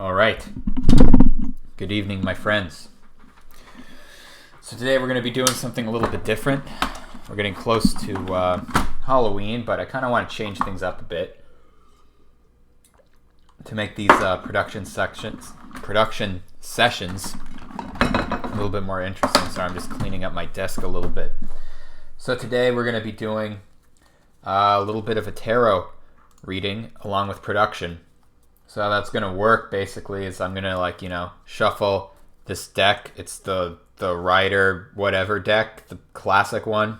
All right. Good evening, my friends. So today we're going to be doing something a little bit different. We're getting close to Halloween, but I kind of want to change things up a bit to make these production sessions a little bit more interesting. So I'm just cleaning up my desk a little bit. So today we're going to be doing a little bit of a tarot reading along with production. So how that's going to work basically is I'm going to shuffle this deck. It's the Rider whatever deck, the classic one.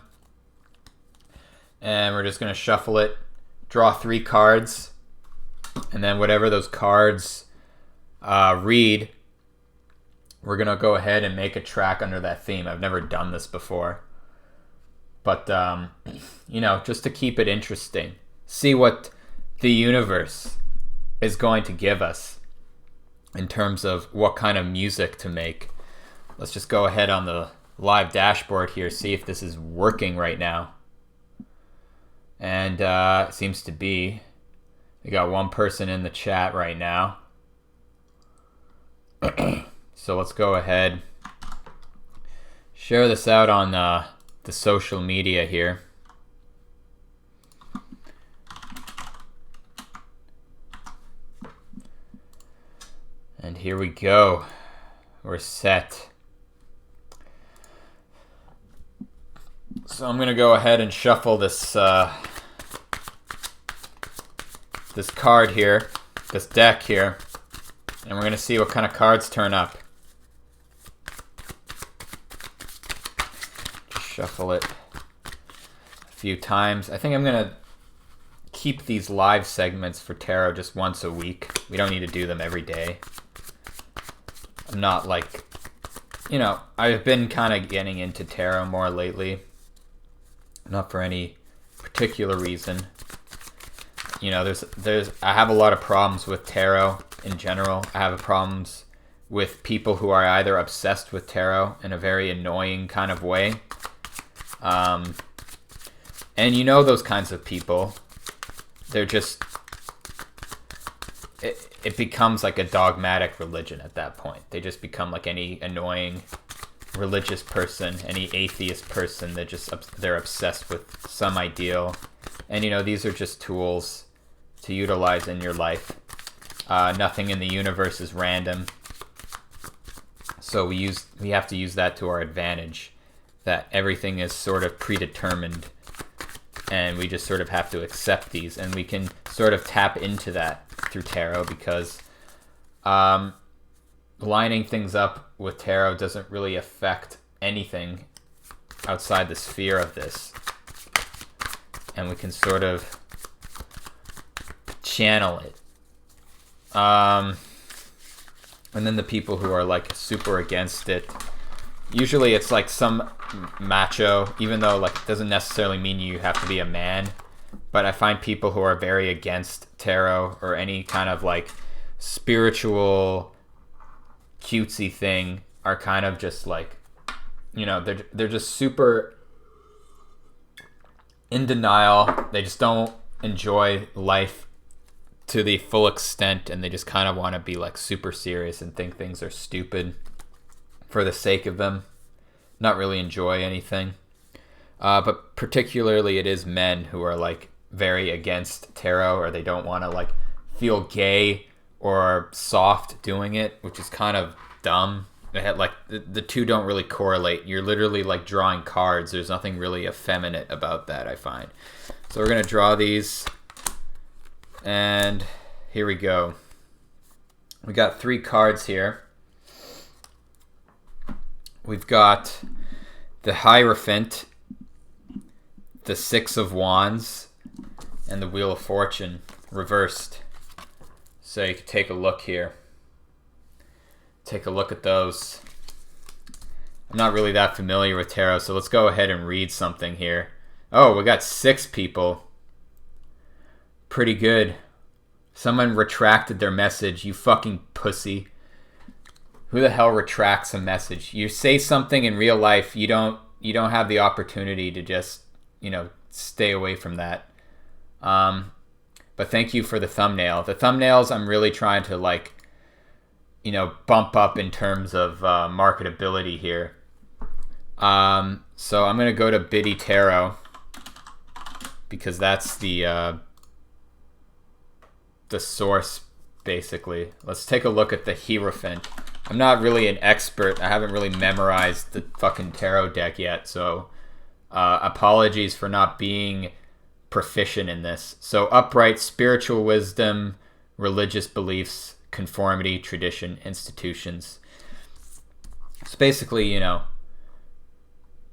And we're just going to shuffle it, draw 3 cards, and then whatever those cards read, we're going to go ahead and make a track under that theme. I've never done this before. But, just to keep it interesting, see what the universe is going to give us in terms of what kind of music to make. Let's just go ahead on the live dashboard here, see if this is working right now. And it seems to be. We got one person in the chat right now. So let's go ahead, share this out on the social media here. And here we go. We're set. So I'm gonna go ahead and shuffle this this card here, this deck here, and we're gonna see what kind of cards turn up. Just shuffle it a few times. I think I'm gonna keep these live segments for tarot just once a week. We don't need to do them every day. I'm not I've been kind of getting into tarot more lately. Not for any particular reason. I have a lot of problems with tarot in general. I have problems with people who are either obsessed with tarot in a very annoying kind of way. And those kinds of people, they're just... It becomes like a dogmatic religion at that point. They just become like any annoying religious person, any atheist person. They're obsessed with some ideal. And these are just tools to utilize in your life. Nothing in the universe is random. So we have to use that to our advantage. That everything is sort of predetermined. And we just sort of have to accept these. And we can sort of tap into that through tarot because lining things up with tarot doesn't really affect anything outside the sphere of this. And we can sort of channel it. And then the people who are like super against it, usually it's like some macho, even though it doesn't necessarily mean you have to be a man. But I find people who are very against tarot or any kind of spiritual cutesy thing are kind of just they're just super in denial. They just don't enjoy life to the full extent, and they just kind of want to be super serious and think things are stupid for the sake of them, not really enjoy anything. But particularly it is men who are very against tarot, or they don't want to feel gay or soft doing it, which is kind of dumb. They had the two don't really correlate. You're literally drawing cards. There's nothing really effeminate about that, I find. So we're gonna draw these, and here we go. We got 3 cards here. We've got the Hierophant, the 6 of Wands, and the Wheel of Fortune reversed. So you can take a look here. Take a look at those. I'm not really that familiar with tarot, so let's go ahead and read something here. Oh, we got 6 people. Pretty good. Someone retracted their message. You fucking pussy. Who the hell retracts a message? You say something in real life, you don't have the opportunity to just, stay away from that. But thank you for the thumbnail. The thumbnails, I'm really trying to bump up in terms of marketability here. So I'm going to go to Biddy Tarot because that's the source, basically. Let's take a look at the Hierophant. I'm not really an expert. I haven't really memorized the fucking tarot deck yet, so apologies for not being proficient in this. So upright, spiritual wisdom, religious beliefs, conformity, tradition, institutions. So basically, I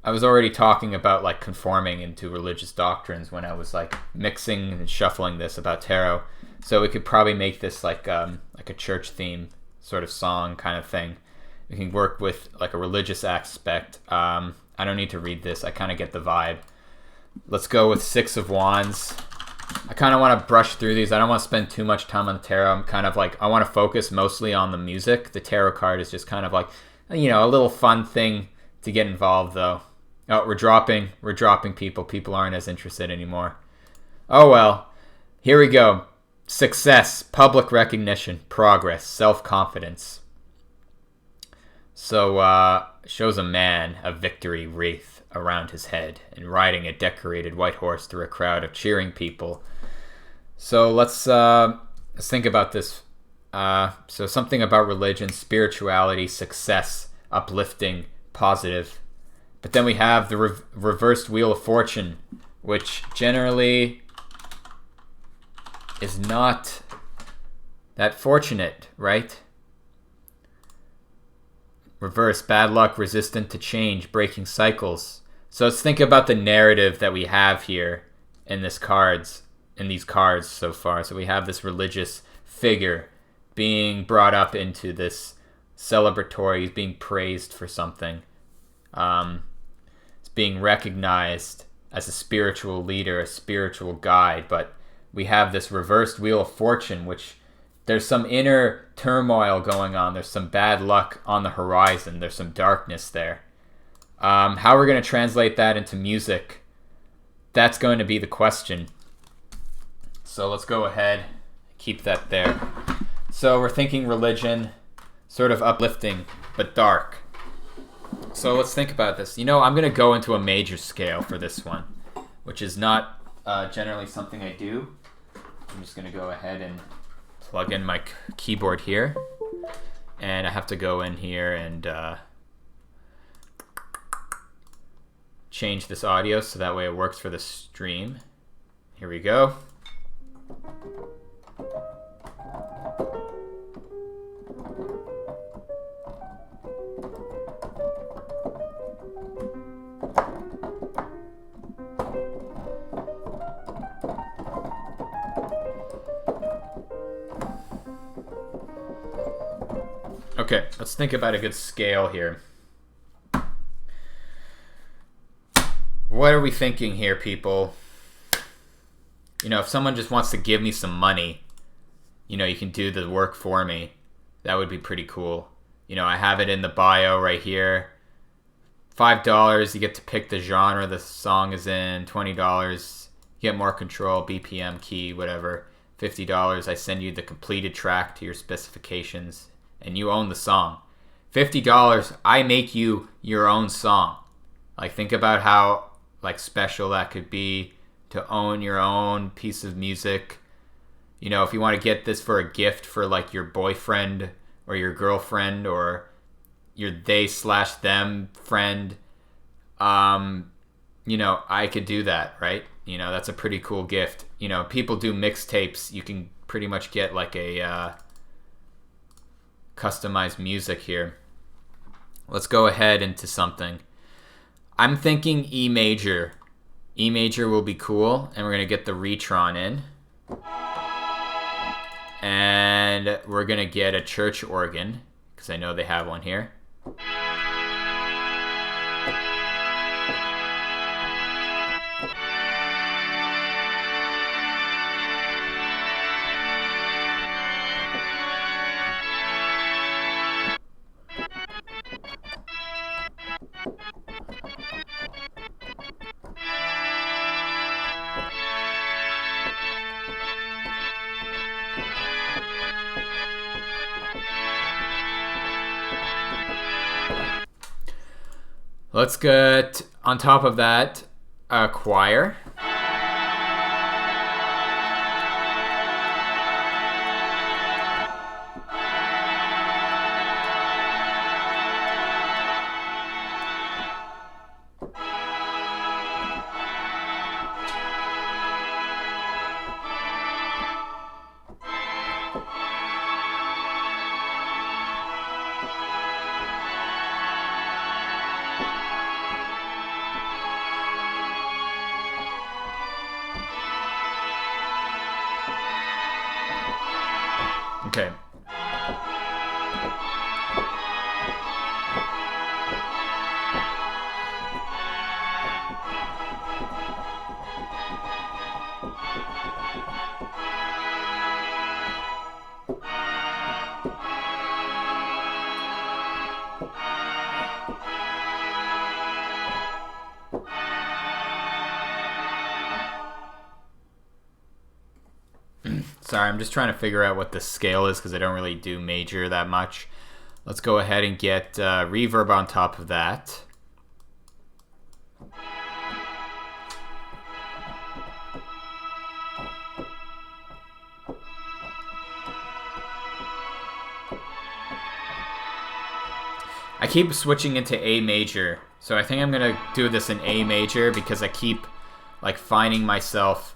was already talking about like conforming into religious doctrines when I was like mixing and shuffling this about tarot. So we could probably make this like a church theme sort of song kind of thing. We can work with like a religious aspect. I don't need to read this. I kind of get the vibe. Let's go with Six of Wands. I kind of want to brush through these. I don't want to spend too much time on the tarot. I'm kind of like, I want to focus mostly on the music. The tarot card is just kind of like, a little fun thing to get involved though. Oh, we're dropping people. People aren't as interested anymore. Oh well. Here we go. Success, public recognition, progress, self-confidence. So, shows a man a victory wreath around his head and riding a decorated white horse through a crowd of cheering people. So let's think about this. So something about religion, spirituality, success, uplifting, positive. But then we have the reversed Wheel of Fortune, which generally is not that fortunate, right? Reverse, bad luck, resistant to change, breaking cycles. So let's think about the narrative that we have here in these cards so far. So we have this religious figure being brought up into this celebratory, he's being praised for something. It's being recognized as a spiritual leader, a spiritual guide, but we have this reversed Wheel of Fortune, which there's some inner turmoil going on. There's some bad luck on the horizon. There's some darkness there. How we're going to translate that into music, that's going to be the question. So let's go ahead, keep that there. So we're thinking religion, sort of uplifting, but dark. So let's think about this. I'm going to go into a major scale for this one, which is not generally something I do. I'm just going to go ahead and plug in my keyboard here. And I have to go in here and change this audio so that way it works for the stream. Here we go. Okay, let's think about a good scale here. What are we thinking here, people? If someone just wants to give me some money, you can do the work for me. That would be pretty cool. I have it in the bio right here. $5, you get to pick the genre the song is in. $20, you get more control, BPM, key, whatever. $50, I send you the completed track to your specifications, and you own the song. $50, I make you your own song. Like, think about how special that could be to own your own piece of music. If you want to get this for a gift for your boyfriend or your girlfriend or your they/them friend, I could do that, right? That's a pretty cool gift. People do mixtapes. You can pretty much get a customized music here. Let's go ahead into something. I'm thinking E major. E major will be cool, and we're going to get the Retron in. And we're going to get a church organ, because I know they have one here. Let's get on top of that a choir. Okay. Sorry, I'm just trying to figure out what the scale is because I don't really do major that much. Let's go ahead and get reverb on top of that. I keep switching into A major, so I think I'm gonna do this in A major because I keep like finding myself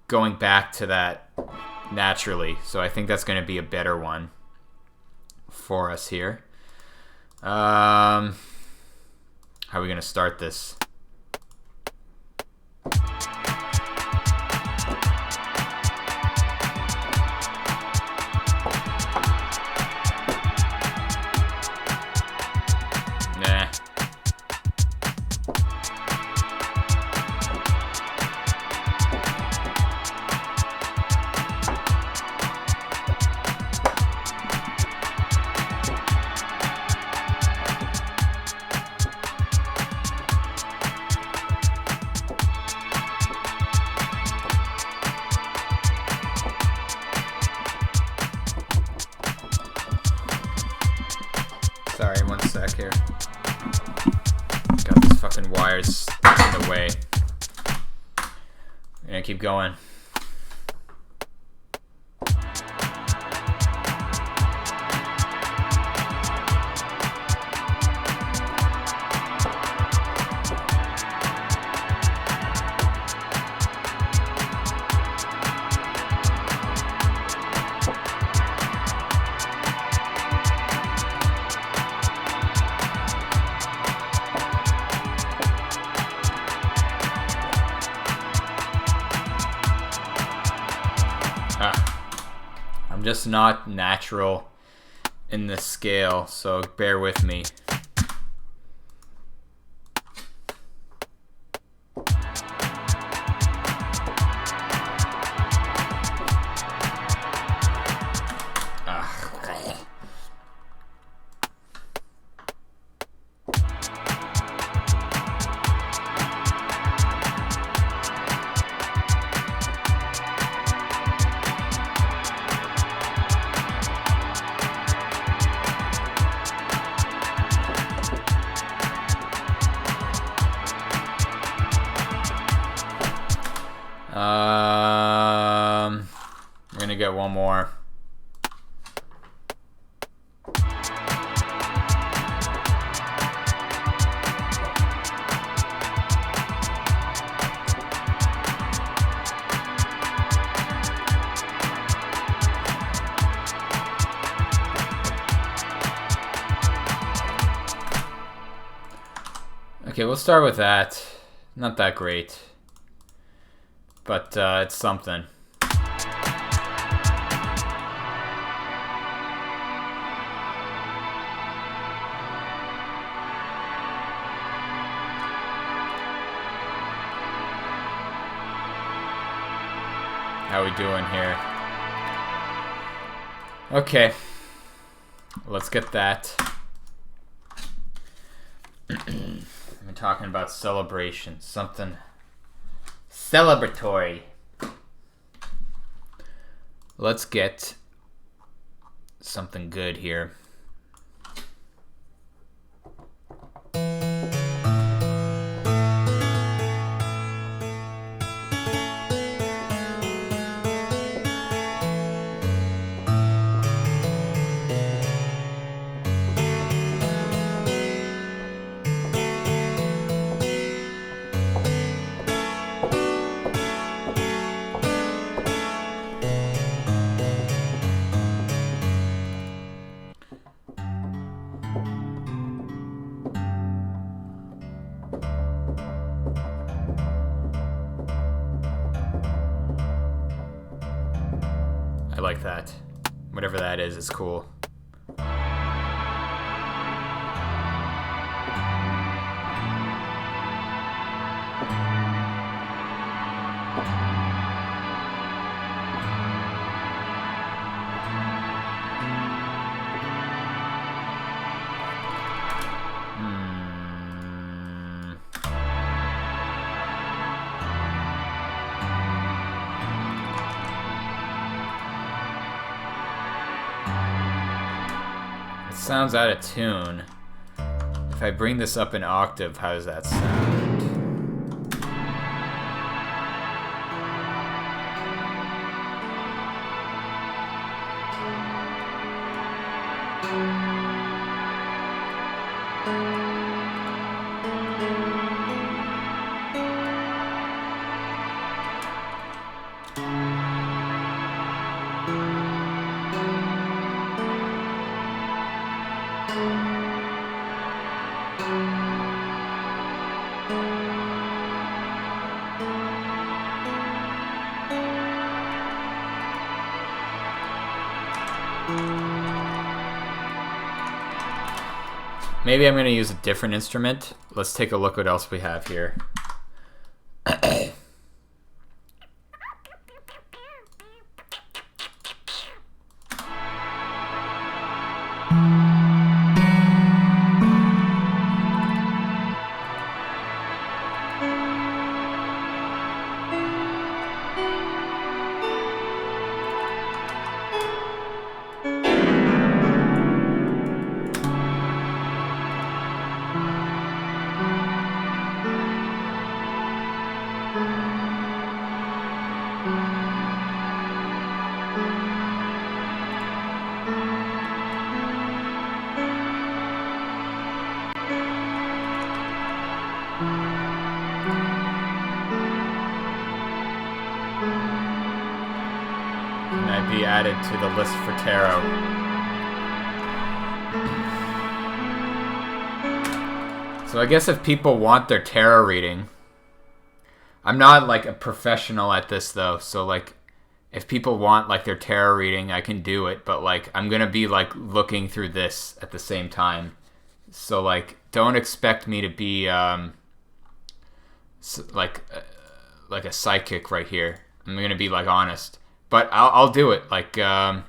going back to that naturally. So I think that's gonna be a better one for us here. How are we gonna start this? Nah. Sorry, one sec here. Got these fucking wires in the way. I'm gonna keep going. I'm just not natural in this scale, so bear with me. We're gonna get one more. Okay, we'll start with that. Not that great, but it's something. How we doing here? Okay, let's get that. I'm talking about celebration, something celebratory. Let's get something good here. like that. Whatever that is cool. Sounds out of tune. If I bring this up an octave, how does that sound? Maybe I'm going to use a different instrument. Let's take a look what else we have here. Be added to the list for tarot. So I guess if people want their tarot reading, I'm not like a professional at this though, so like if people want like their tarot reading, I can do it, but like I'm gonna be like looking through this at the same time. So like don't expect me to be like a psychic right here. I'm gonna be like honest. But I'll do it. Like I'll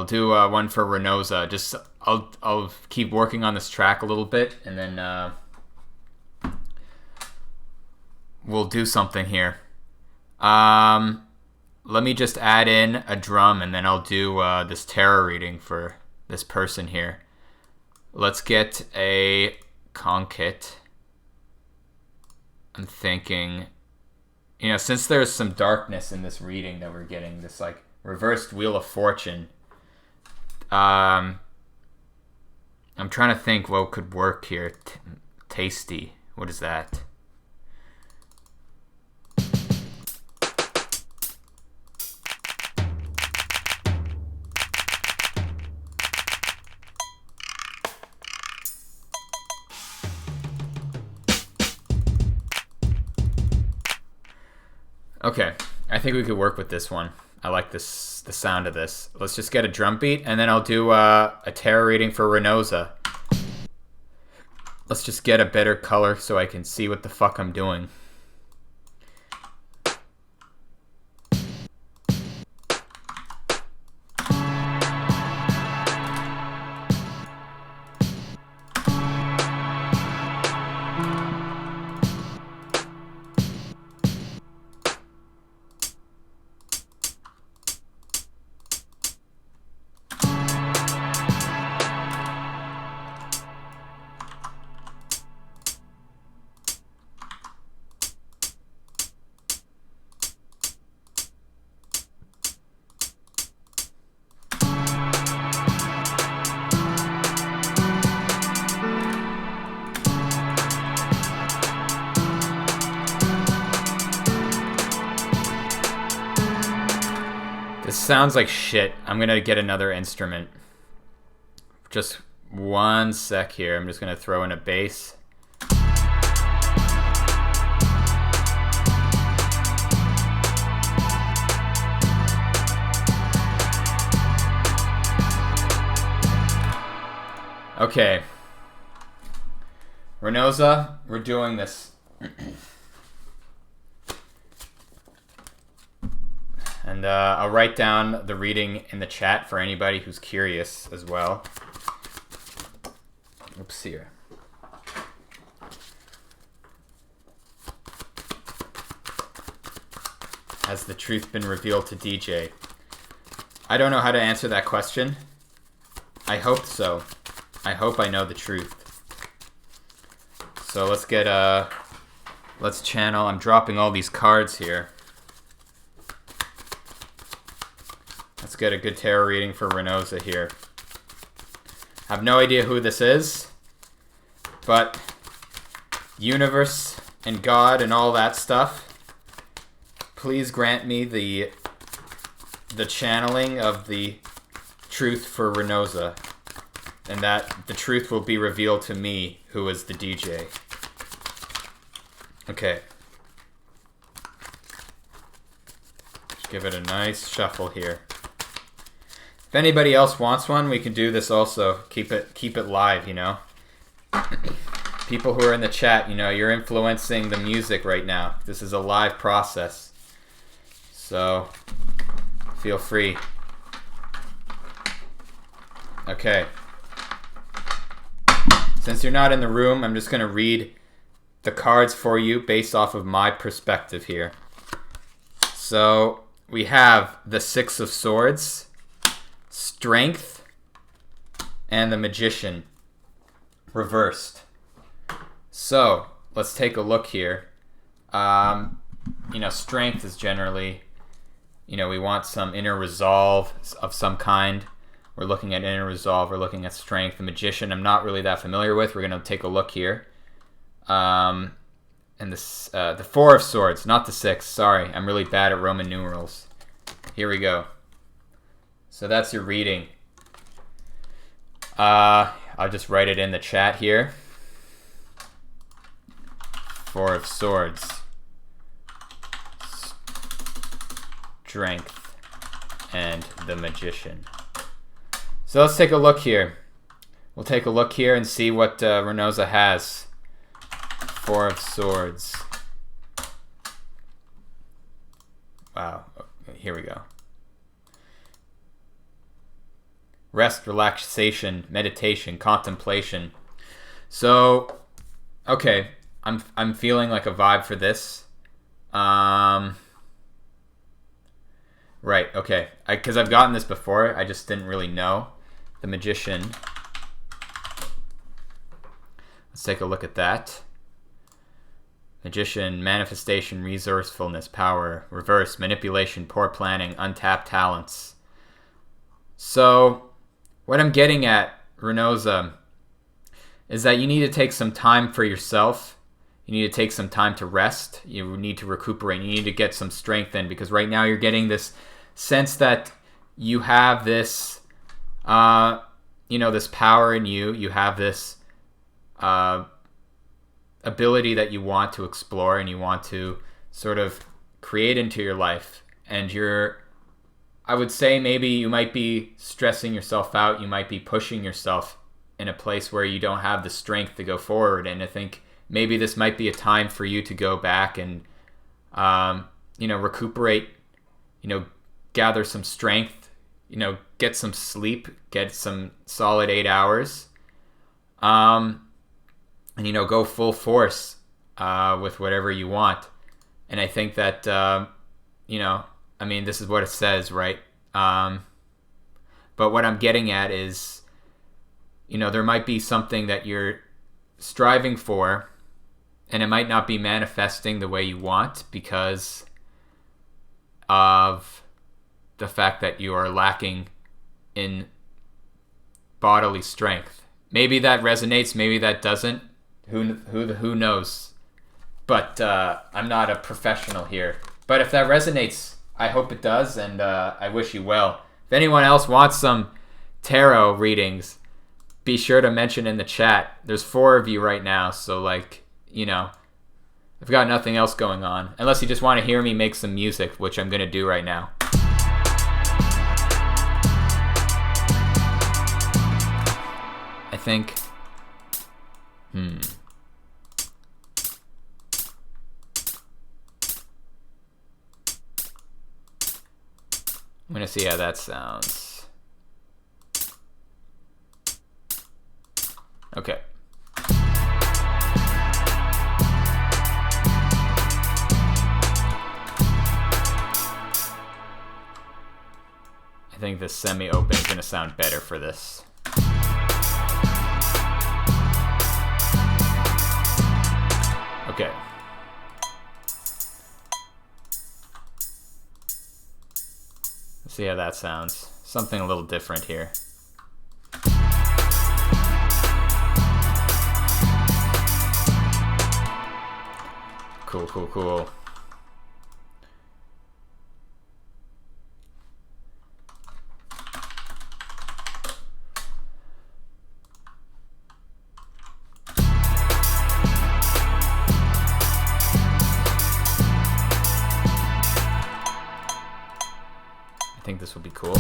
do one for Renoza. Just I'll keep working on this track a little bit, and then we'll do something here. Let me just add in a drum, and then I'll do this tarot reading for this person here. Let's get a conch. I'm thinking. You know, since there's some darkness in this reading that we're getting, this like reversed Wheel of Fortune, I'm trying to think what could work here. Tasty. What is that? Okay, I think we could work with this one. I like this, the sound of this. Let's just get a drum beat, and then I'll do a tarot reading for Renoza. Let's just get a better color so I can see what the fuck I'm doing. This sounds like shit. I'm gonna get another instrument. Just one sec here. I'm just gonna throw in a bass. Okay. Renoza, we're doing this. And I'll write down the reading in the chat for anybody who's curious as well. Oops, here. Has the truth been revealed to DJ? I don't know how to answer that question. I hope so. I hope I know the truth. So let's get let's channel. I'm dropping all these cards here. Let's get a good tarot reading for Renoza here. I have no idea who this is, but universe and God and all that stuff, please grant me the channeling of the truth for Renoza, and that the truth will be revealed to me, who is the DJ. Okay. Just give it a nice shuffle here. If anybody else wants one, we can do this also. Keep it live, you know. People who are in the chat, you know, you're influencing the music right now. This is a live process. So, feel free. Okay. Since you're not in the room, I'm just going to read the cards for you based off of my perspective here. So, we have the Six of Swords, Strength, and the Magician reversed. So, let's take a look here. You know, Strength is generally, you know, we want some inner resolve of some kind. We're looking at inner resolve. We're looking at Strength. The Magician, I'm not really that familiar with. We're going to take a look here. And the Four of Swords, not the Six. Sorry, I'm really bad at Roman numerals. Here we go. So that's your reading. I'll just write it in the chat here. Four of Swords. Strength and the Magician. So let's take a look here. We'll take a look here and see what Renoza has. Four of Swords. Wow. Here we go. Rest, relaxation, meditation, contemplation. So, okay, I'm feeling like a vibe for this. Right, okay. Because I've gotten this before, I just didn't really know. The Magician. Let's take a look at that. Magician, manifestation, resourcefulness, power, reverse, manipulation, poor planning, untapped talents. So, what I'm getting at, Renoza, is that you need to take some time for yourself. You need to take some time to rest. You need to recuperate. You need to get some strength in, because right now you're getting this sense that you have this, you know, this power in you. You have this ability that you want to explore and you want to sort of create into your life. And I would say maybe you might be stressing yourself out. You might be pushing yourself in a place where you don't have the strength to go forward. And I think maybe this might be a time for you to go back and, you know, recuperate, you know, gather some strength, you know, get some sleep, get some solid 8 hours, and, you know, go full force with whatever you want. And I think that, you know, I mean, this is what it says, right? But what I'm getting at is, you know, there might be something that you're striving for, and it might not be manifesting the way you want because of the fact that you are lacking in bodily strength. Maybe that resonates, maybe that doesn't. Who knows? But I'm not a professional here. But if that resonates, I hope it does, and I wish you well. If anyone else wants some tarot readings, be sure to mention in the chat. There's 4 of you right now, so like, you know, I've got nothing else going on. Unless you just want to hear me make some music, which I'm going to do right now. think. I'm gonna see how that sounds. Okay. I think the semi-open is gonna sound better for this. Okay. Let's see how that sounds. Something a little different here. Cool, cool, cool. I think this will be cool.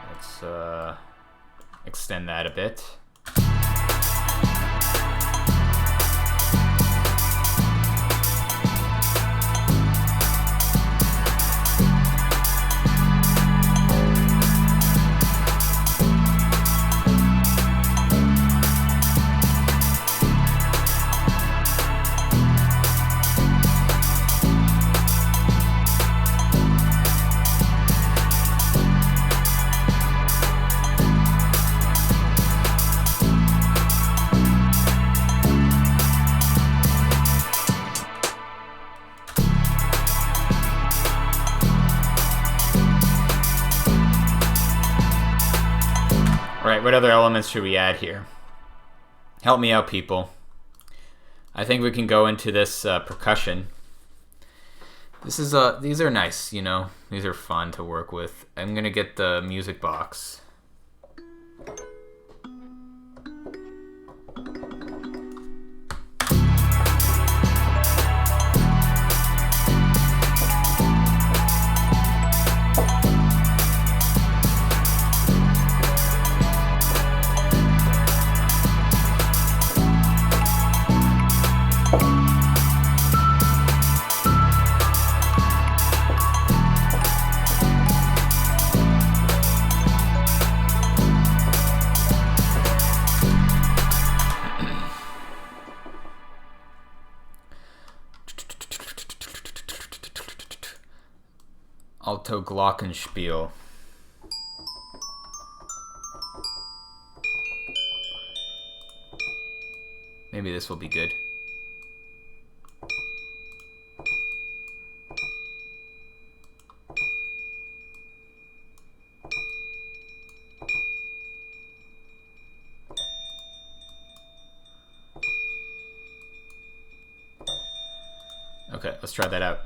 Let's extend that a bit. Alright, what other elements should we add here? Help me out, people. I think we can go into this percussion. This is these are nice, you know. These are fun to work with. I'm gonna get the music box. Alto Glockenspiel. Maybe this will be good. Okay, let's try that out.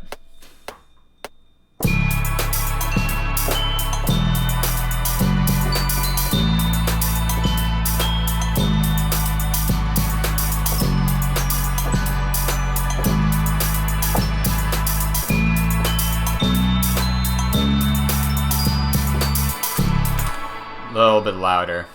A little bit louder.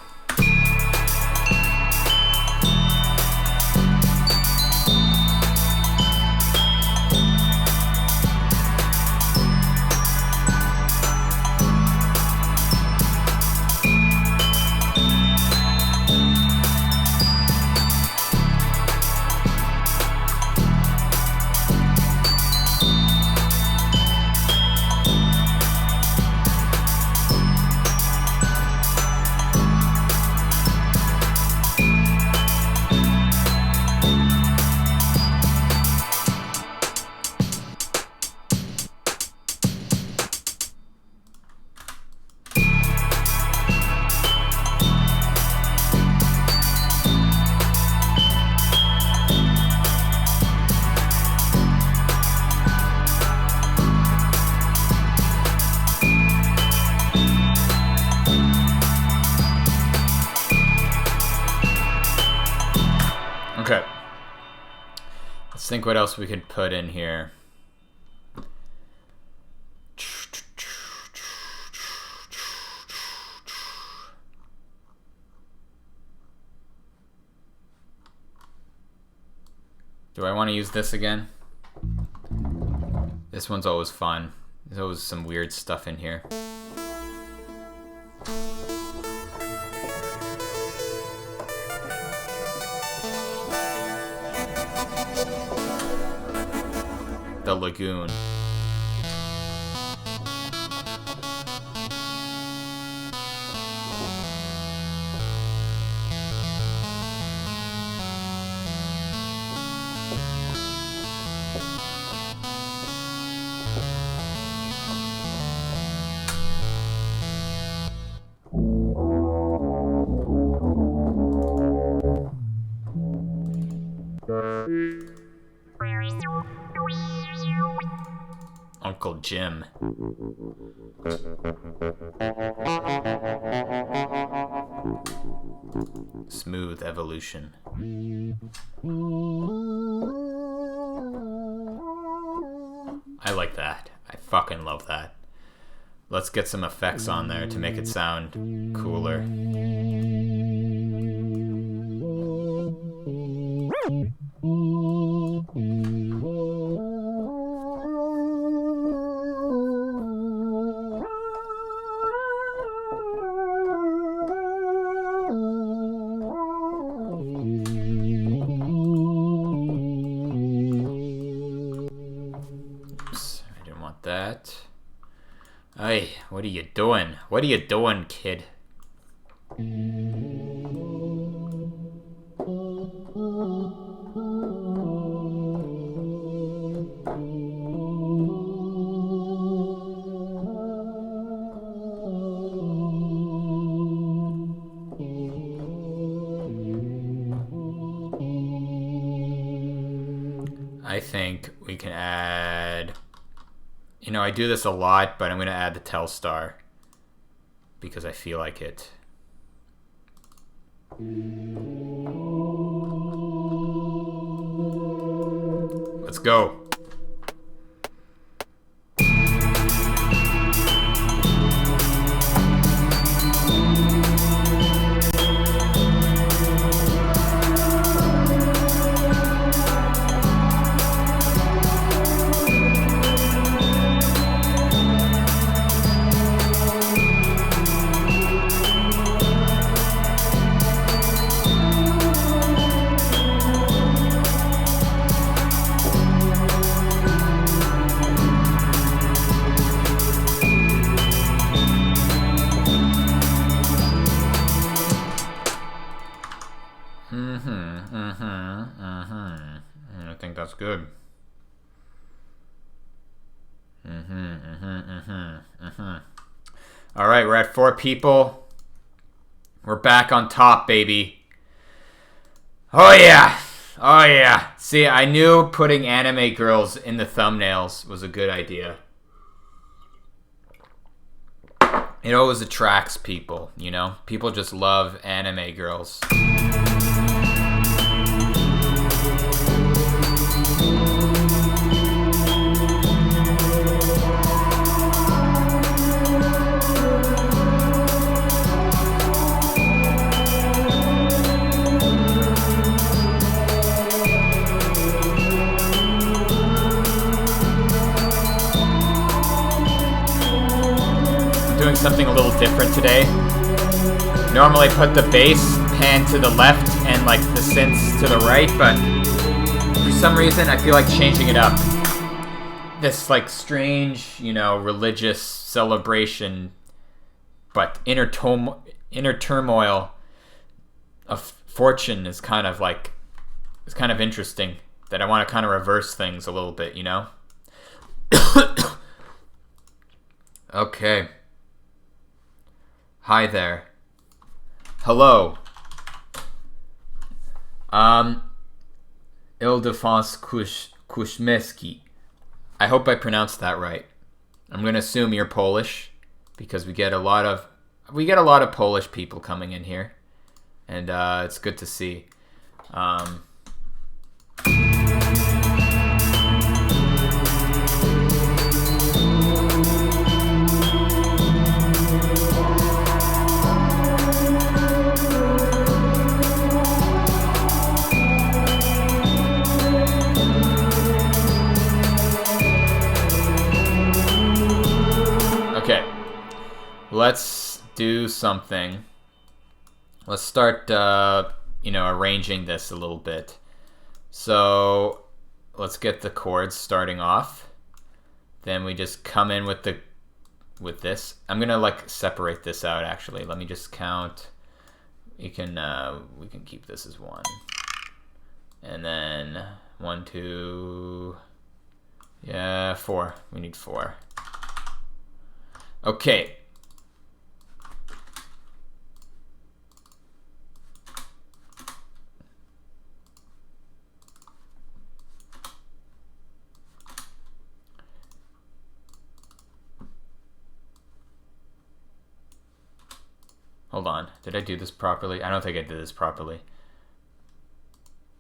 think what else we could put in here. Do I want to use this again? This one's always fun. There's always some weird stuff in here. The Lagoon. Uncle Jim. Smooth evolution. I like that. I fucking love that. Let's get some effects on there to make it sound cooler. That. Hey, what are you doing? What are you doing, kid? I think we can add... You know, I do this a lot, but I'm going to add the Telstar because I feel like it. Let's go. I think that's good. All right, we're at 4 people. We're back on top, baby. Oh yeah. Oh yeah. See, I knew putting anime girls in the thumbnails was a good idea. It always attracts people, you know? People just love anime girls. Doing something a little different today. Normally put the bass pan to the left and like the synths to the right, but for some reason I feel like changing it up. This like strange, you know, religious celebration, but inner turmoil of fortune is kind of like, it's kind of interesting that I want to kind of reverse things a little bit, you know? Okay. Hi there. Hello. Ildefons Kushmeski. I hope I pronounced that right. I'm gonna assume you're Polish because we get a lot of Polish people coming in here, and it's good to see. let's do something. Let's start, arranging this a little bit. So let's get the chords starting off. Then we just come in with this. I'm gonna like separate this out actually. Let me just count. We can keep this as 1. And then 1, 2, 4. We need 4. Okay. Hold on. Did I do this properly? I don't think I did this properly.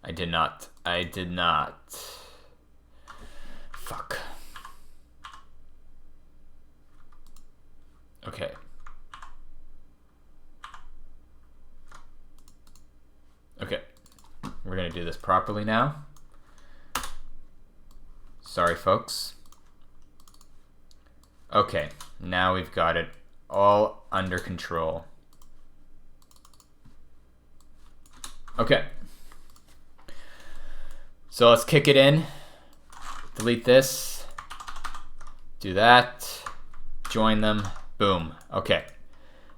I did not. Fuck. Okay. Okay. We're gonna do this properly now. Sorry, folks. Okay. Now we've got it all under control. Okay. So let's kick it in. Delete this. Do that. Join them. Boom. Okay.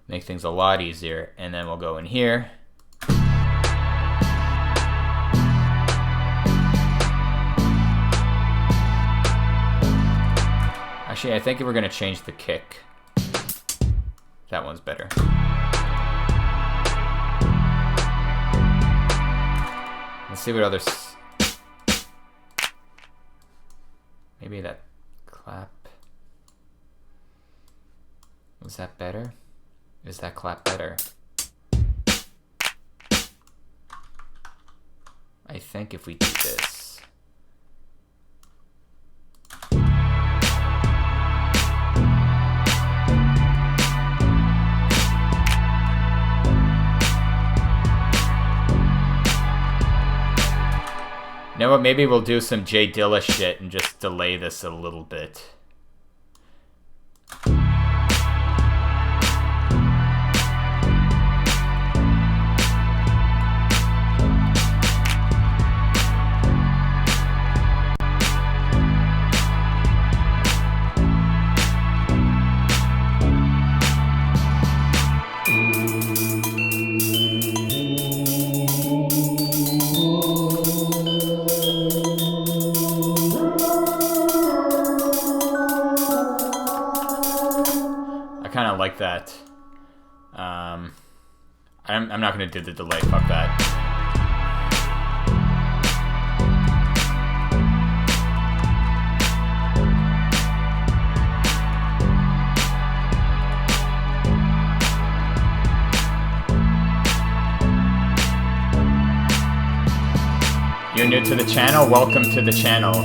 Make things a lot easier. And then we'll go in here. Actually, I think we're going to change the kick. That one's better. Let's see what others... Maybe that clap. Was that better? Is that clap better? I think if we do this. You know what, maybe we'll do some Jay Dilla shit and just delay this a little bit. Kind of like that. I'm not gonna do the delay. Fuck that. You're new to the channel? Welcome to the channel.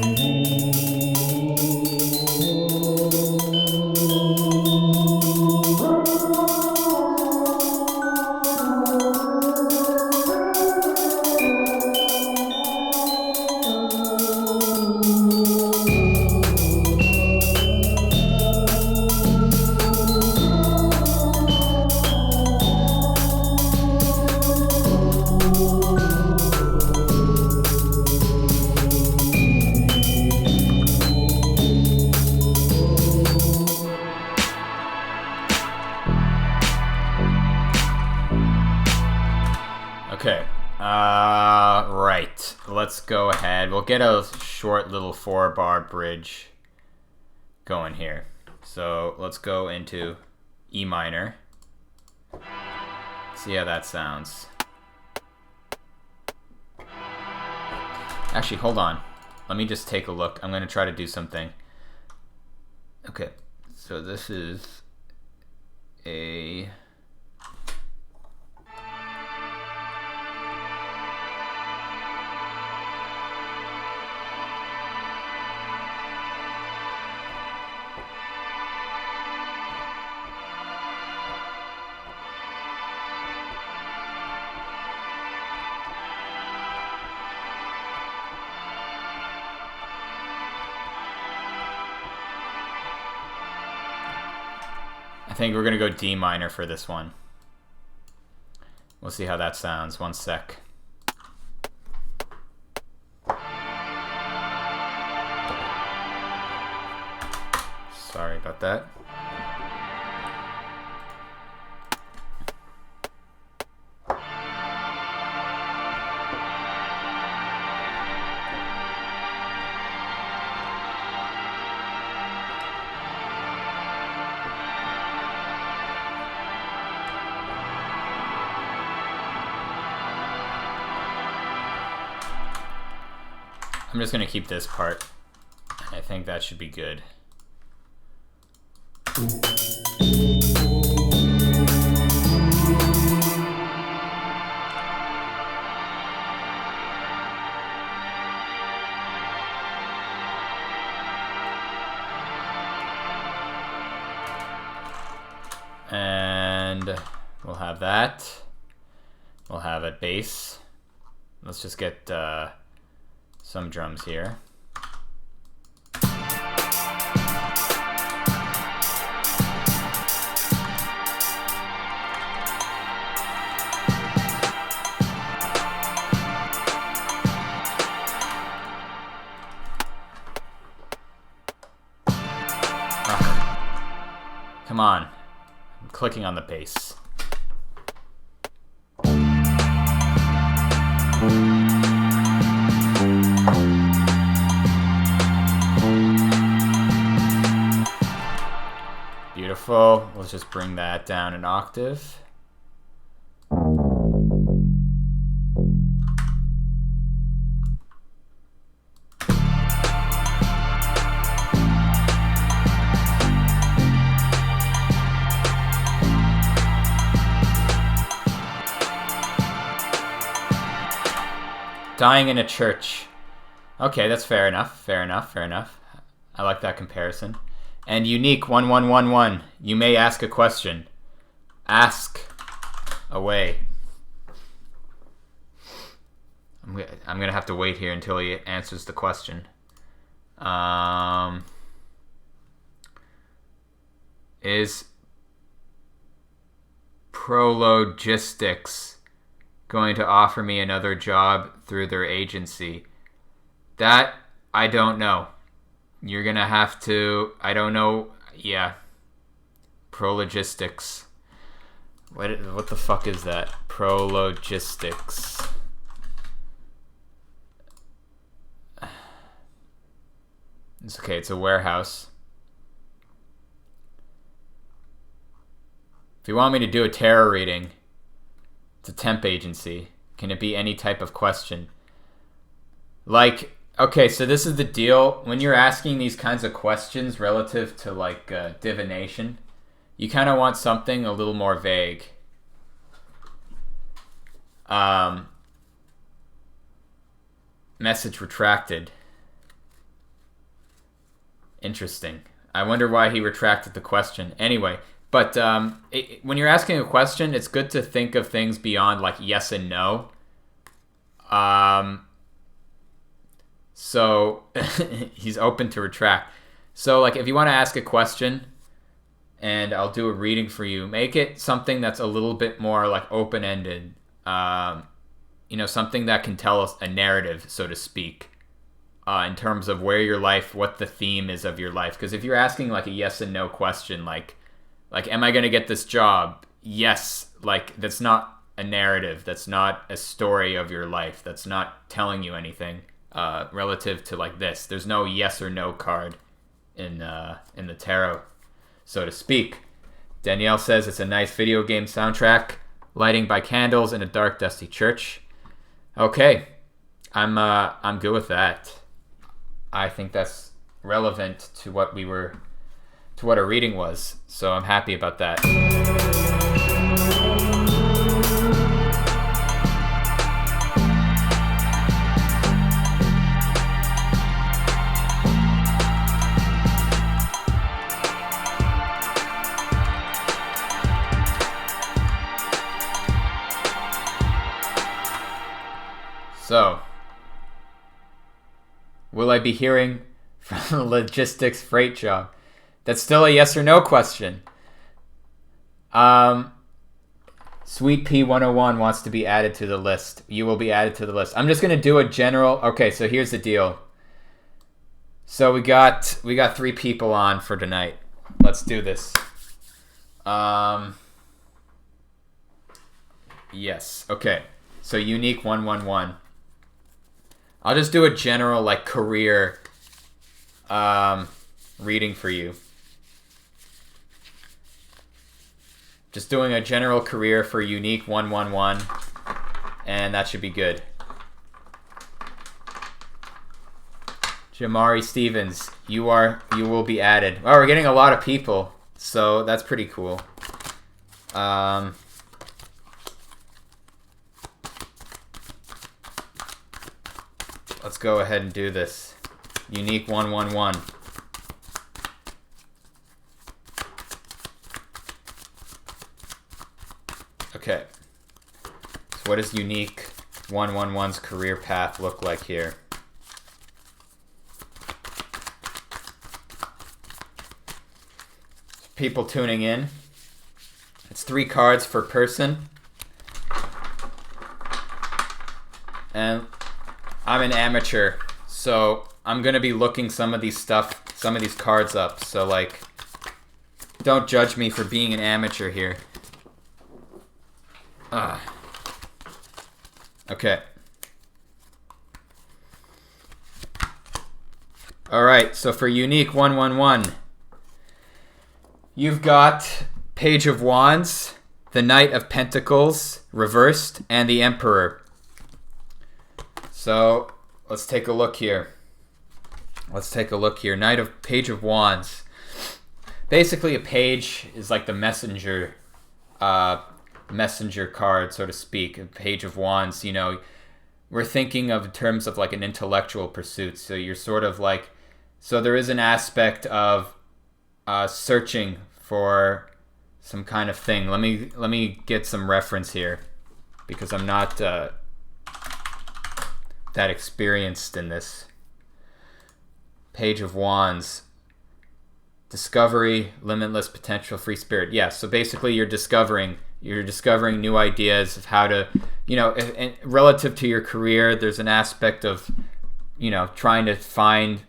Okay, right, let's go ahead. We'll get a short little 4-bar bridge going here. So let's go into E minor. See how that sounds. Actually, hold on. Let me just take a look. I'm going to try to do something. Okay, so this is a... I think we're going to go D minor for this one. We'll see how that sounds. One sec. Sorry about that. I'm just going to keep this part. I think that should be good. And we'll have that. We'll have a bass. Let's just get some drums here. Come on. I'm clicking on the bass. Beautiful. Let's just bring that down an octave. Dying in a church. Okay, that's fair enough. Fair enough. Fair enough. I like that comparison. And unique 1111. You may ask a question. Ask away. I'm gonna have to wait here until he answers the question. Is Prologistics going to offer me another job through their agency? That I don't know. You're gonna have to, I don't know. Yeah. Prologistics. What the fuck is that? Prologistics. It's okay, it's a warehouse. If you want me to do a tarot reading, it's a temp agency. Can it be any type of question? Like, okay, so this is the deal. When you're asking these kinds of questions relative to like divination, you kind of want something a little more vague. Message retracted. Interesting. I wonder why he retracted the question. Anyway, but when you're asking a question, it's good to think of things beyond like yes and no. So he's open to retract. So like if you want to ask a question and I'll do a reading for you, make it something that's a little bit more like open-ended. You know, something that can tell us a narrative, so to speak. In terms of where your life, what the theme is of your life. Because if you're asking like a yes and no question, like am I going to get this job? Yes. Like that's not a narrative. That's not a story of your life. That's not telling you anything relative to like this. There's no yes or no card in the tarot, so to speak. Danielle says it's a nice video game soundtrack. Lighting by candles in a dark, dusty church. Okay. I'm good with that. I think that's relevant to what our reading was. So I'm happy about that. So, will I be hearing from a logistics freight job? That's still a yes or no question. Sweet Pea 101 wants to be added to the list. You will be added to the list. I'm just gonna do a general. Okay, so here's the deal. So we got 3 people on for tonight. Let's do this. Yes. Okay. So Unique 111. I'll just do a general like career reading for you. Just doing a general career for Unique 111, and that should be good. Jamari Stevens, you will be added. Oh, we're getting a lot of people, so that's pretty cool. Let's go ahead and do this. Unique 111. Okay. So what does Unique 111's career path look like here? People tuning in. It's 3 cards per person. And I'm an amateur, so I'm gonna be looking some of these cards up. So like, don't judge me for being an amateur here. Okay. All right. So for Unique 111, you've got Page of Wands, the Knight of Pentacles reversed, and the Emperor. So let's take a look here. Page of Wands. Basically, a page is like the messenger card, so to speak. A Page of Wands, you know, we're thinking of in terms of like an intellectual pursuit. So you're sort of like, so there is an aspect of searching for some kind of thing. Let me get some reference here, because I'm not that experienced in this. Page of Wands. Discovery, limitless potential, free spirit. Yeah, so basically you're discovering new ideas of how to, you know, and relative to your career, there's an aspect of, you know, trying to find,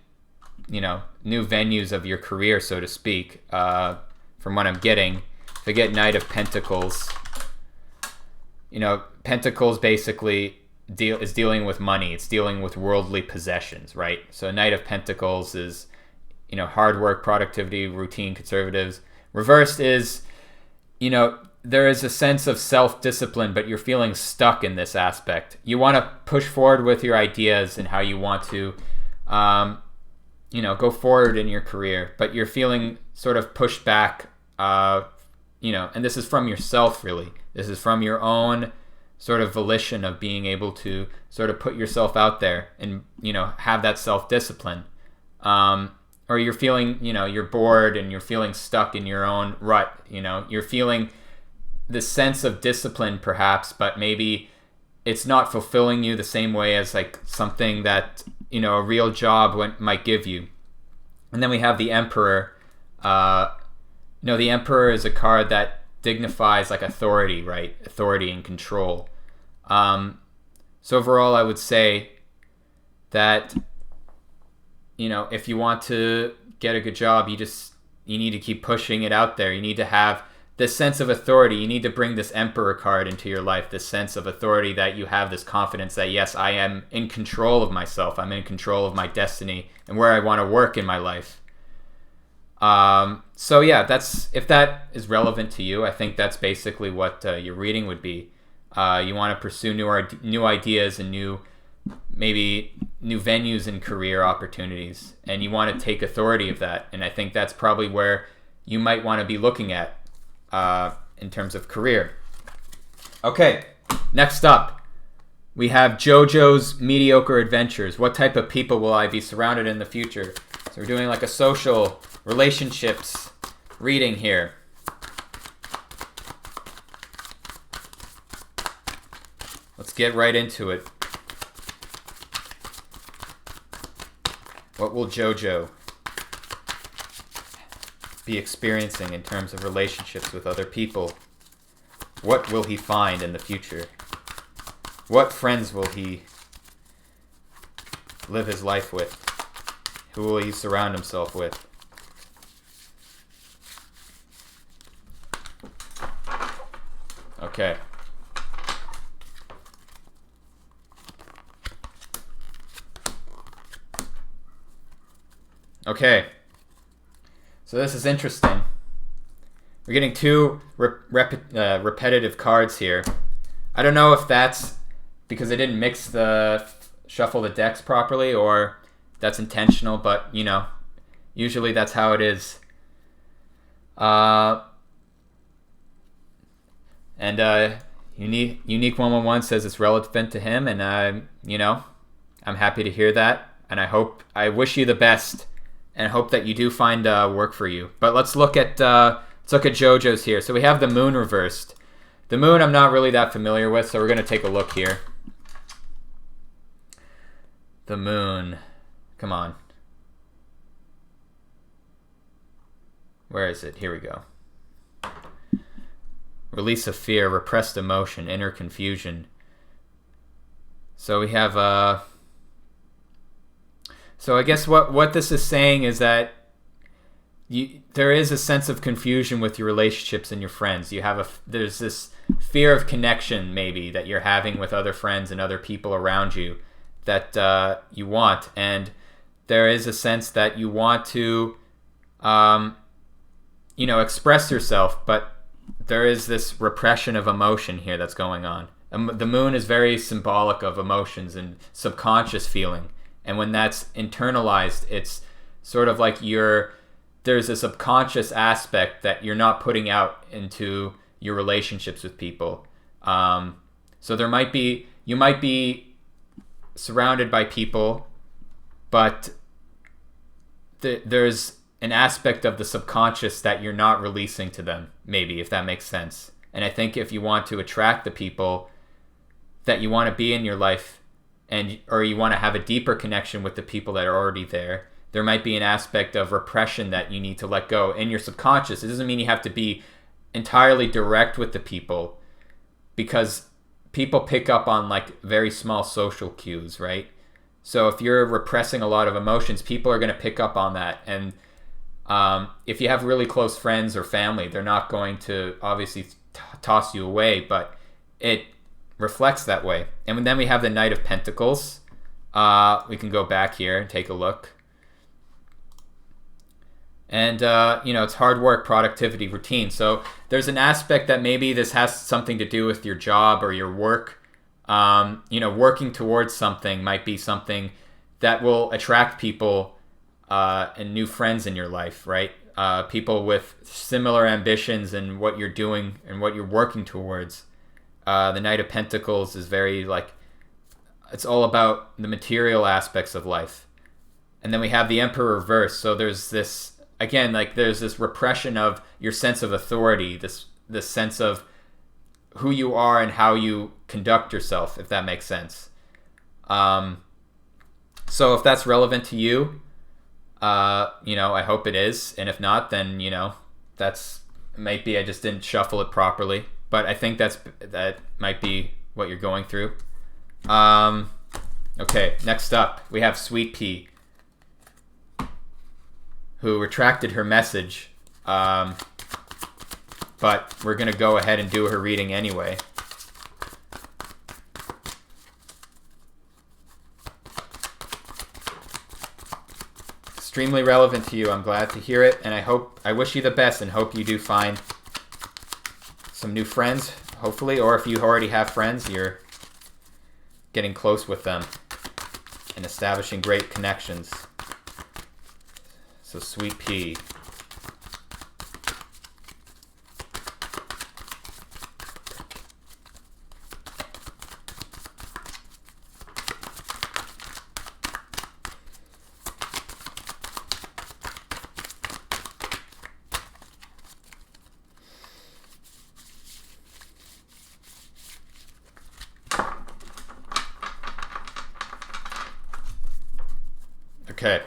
you know, new venues of your career, so to speak, from what I'm getting. If I get Knight of Pentacles, you know, Pentacles basically is dealing with money. It's dealing with worldly possessions, right? So Knight of Pentacles is, you know, hard work, productivity, routine, conservatives. Reversed is, you know, there is a sense of self-discipline, but you're feeling stuck in this aspect. You want to push forward with your ideas and how you want to, you know, go forward in your career, but you're feeling sort of pushed back, you know, and this is from yourself, really. This is from your own sort of volition of being able to sort of put yourself out there and, you know, have that self-discipline. Or you're feeling, you know, you're bored and you're feeling stuck in your own rut, you know, you're feeling this sense of discipline perhaps, but maybe it's not fulfilling you the same way as like something that, you know, a real job might give you. And then we have the Emperor. You know, the Emperor is a card that dignifies like authority, right? Authority and control. So overall, I would say that, you know, if you want to get a good job, you need to keep pushing it out there. You need to have this sense of authority. You need to bring this Emperor card into your life, this sense of authority, that you have this confidence that, yes, I am in control of myself. I'm in control of my destiny and where I want to work in my life. So yeah, if that is relevant to you, I think that's basically what your reading would be. You want to pursue new ideas and maybe new venues and career opportunities, and you want to take authority of that. And I think that's probably where you might want to be looking at in terms of career. Okay, next up, we have JoJo's Mediocre Adventures. What type of people will I be surrounded in the future? So we're doing like a social relationships reading here. Let's get right into it. What will JoJo be experiencing in terms of relationships with other people? What will he find in the future? What friends will he live his life with? Who will he surround himself with? Okay. Okay. So this is interesting. We're getting two repetitive cards here. I don't know if that's because I didn't shuffle the decks properly, or that's intentional, but you know, usually that's how it is. Unique 111 says it's relevant to him, and I'm happy to hear that, and I wish you the best, and hope that you do find work for you. But let's look at JoJo's here. So we have the moon reversed. The moon I'm not really that familiar with, so we're gonna take a look here. The moon, come on. Where is it? Here we go. Release of fear, repressed emotion, inner confusion. So we have so I guess what this is saying is that there is a sense of confusion with your relationships and your friends. There's this fear of connection maybe that you're having with other friends and other people around you that you want, and there is a sense that you want to express yourself, but there is this repression of emotion here that's going on. The moon is very symbolic of emotions and subconscious feeling, and when that's internalized, it's sort of like there's a subconscious aspect that you're not putting out into your relationships with people. So you might be surrounded by people, but there's an aspect of the subconscious that you're not releasing to them, maybe, if that makes sense. And I think if you want to attract the people that you want to be in your life, or you want to have a deeper connection with the people that are already there, there might be an aspect of repression that you need to let go in your subconscious. It doesn't mean you have to be entirely direct with the people, because people pick up on like very small social cues, right? So if you're repressing a lot of emotions, people are going to pick up on that. And if you have really close friends or family, they're not going to obviously toss you away, but it reflects that way. And then we have the Knight of Pentacles. We can go back here and take a look. And, it's hard work, productivity, routine. So there's an aspect that maybe this has something to do with your job or your work. Working towards something might be something that will attract people and new friends in your life, right? People with similar ambitions and what you're doing and what you're working towards. The Knight of Pentacles is very it's all about the material aspects of life. And then we have the Emperor reverse. So there's this, again, there's this repression of your sense of authority, this sense of who you are and how you conduct yourself, if that makes sense. So if that's relevant to you, I hope it is. And if not, then, that's might be I just didn't shuffle it properly. But I think that might be what you're going through. Okay, next up, we have Sweet Pea, who retracted her message, but we're going to go ahead and do her reading anyway. Extremely relevant to you. I'm glad to hear it, and I wish you the best and hope you do find some new friends, hopefully, or if you already have friends, you're getting close with them and establishing great connections. So Sweet Pea. Okay.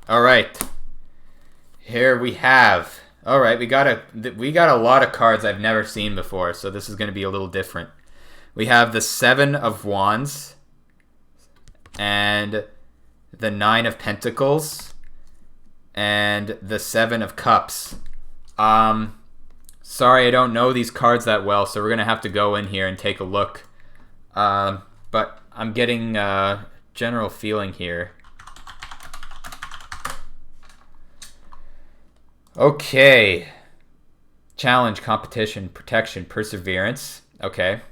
All right. here we have. All right, we got a lot of cards I've never seen before, so this is going to be a little different. We have the 7 of Wands and the 9 of Pentacles and the 7 of Cups. Sorry, I don't know these cards that well, so we're going to have to go in here and take a look. But I'm getting a general feeling here. Okay. Challenge, competition, protection, perseverance. Okay.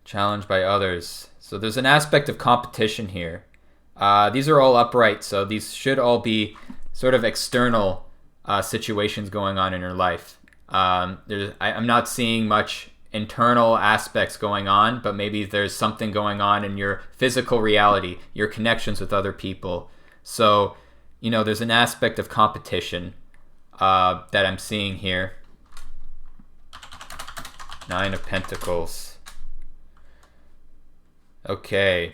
Challenged by others. So there's an aspect of competition here. These are all upright, so these should all be sort of external situations going on in your life. I'm not seeing much internal aspects going on, but maybe there's something going on in your physical reality, your connections with other people. So, there's an aspect of competition that I'm seeing here. 9 of Pentacles. Okay.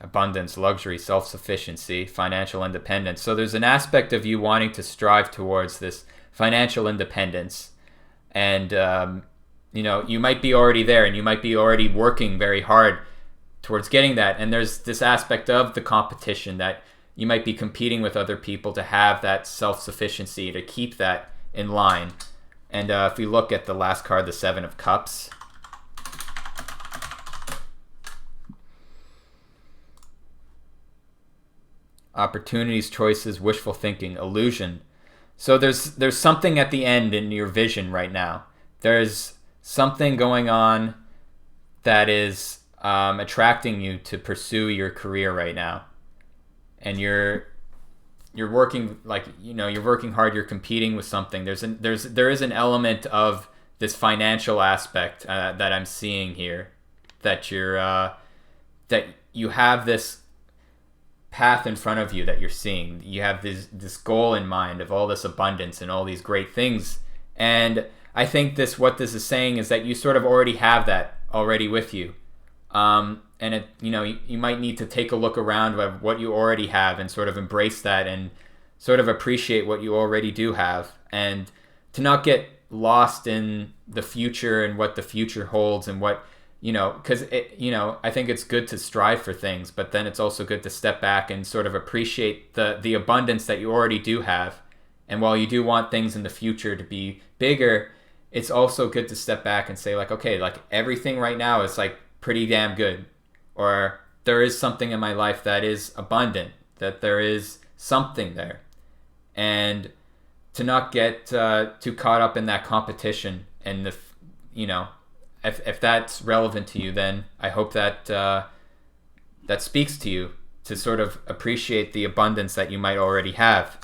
Abundance, luxury, self-sufficiency, financial independence. So there's an aspect of you wanting to strive towards this financial independence. And, you might be already there and you might be already working very hard towards getting that. And there's this aspect of the competition that you might be competing with other people to have that self-sufficiency, to keep that in line. And if we look at the last card, the 7 of Cups. Opportunities, choices, wishful thinking, illusion. So there's something at the end in your vision right now. There's something going on that is attracting you to pursue your career right now, and you're working you're working hard. You're competing with something. There is an element of this financial aspect that I'm seeing here, that that you have this path in front of you that you're seeing. You have this goal in mind of all this abundance and all these great things. And I think what this is saying is that you sort of already have that already with you. And you might need to take a look around at what you already have and sort of embrace that and sort of appreciate what you already do have, and to not get lost in the future and what the future holds and what, because I think it's good to strive for things, but then it's also good to step back and sort of appreciate the abundance that you already do have. And while you do want things in the future to be bigger, it's also good to step back and say, okay, everything right now is pretty damn good, or there is something in my life that is abundant, that there is something there. And to not get too caught up in that competition. And if that's relevant to you, then I hope that that speaks to you, to sort of appreciate the abundance that you might already have.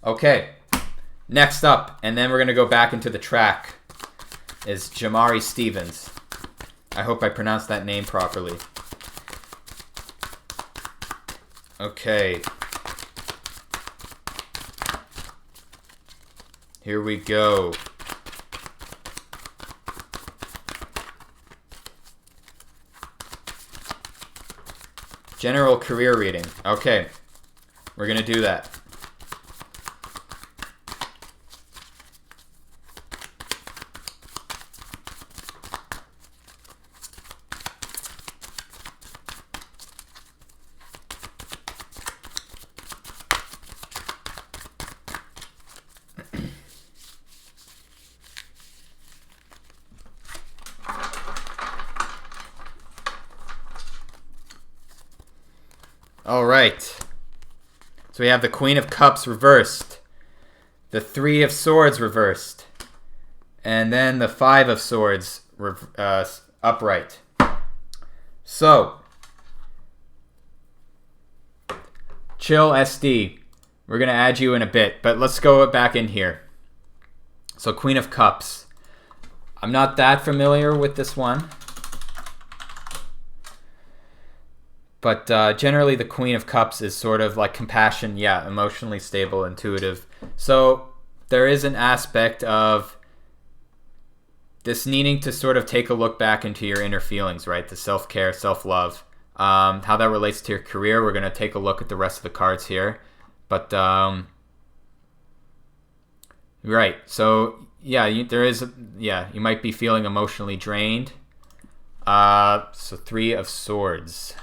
Okay, next up, and then we're going to go back into the track, is Jamari Stevens. I hope I pronounced that name properly. Okay. Here we go. General career reading. Okay. We're going to do that. All right. So we have the Queen of Cups reversed, the 3 of Swords reversed, and then the 5 of Swords upright. So, chill SD. We're going to add you in a bit, but let's go back in here. So Queen of Cups. I'm not that familiar with this one. But generally the Queen of Cups is sort of like compassion, emotionally stable, intuitive. So there is an aspect of this needing to sort of take a look back into your inner feelings, right? The self-care, self-love. How that relates to your career, we're going to take a look at the rest of the cards here. But, right. So, yeah, you might be feeling emotionally drained. So 3 of Swords.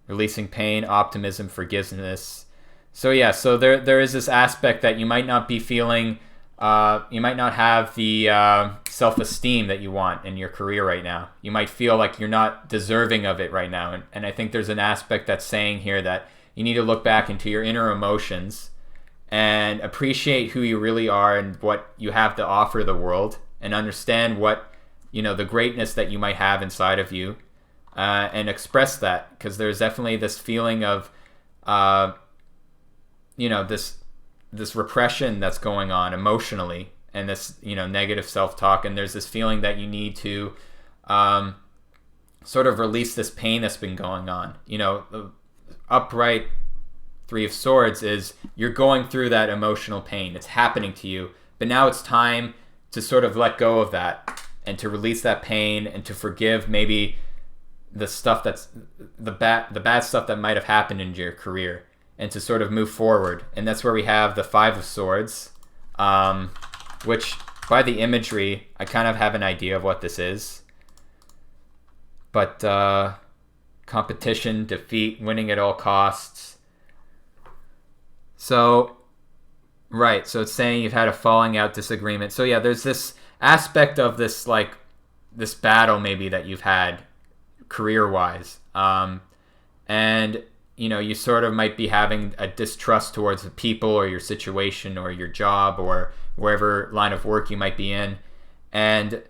Releasing pain, optimism, forgiveness. So yeah, so there is this aspect that you might not be feeling, you might not have the self-esteem that you want in your career right now. You might feel like you're not deserving of it right now. And I think there's an aspect that's saying here that you need to look back into your inner emotions and appreciate who you really are and what you have to offer the world, and understand what, the greatness that you might have inside of you. And express that, because there's definitely this feeling of, this repression that's going on emotionally, and this, negative self-talk, and there's this feeling that you need to sort of release this pain that's been going on. The upright 3 of Swords is you're going through that emotional pain. It's happening to you, but now it's time to sort of let go of that and to release that pain and to forgive maybe the stuff that's the bad stuff that might have happened in your career, and to sort of move forward. And that's where we have the 5 of Swords, which by the imagery, I kind of have an idea of what this is. But competition, defeat, winning at all costs. So, right, so it's saying you've had a falling out, disagreement. So yeah, there's this aspect of this, like, this battle maybe that you've had career-wise, and you sort of might be having a distrust towards the people or your situation or your job or wherever line of work you might be in, and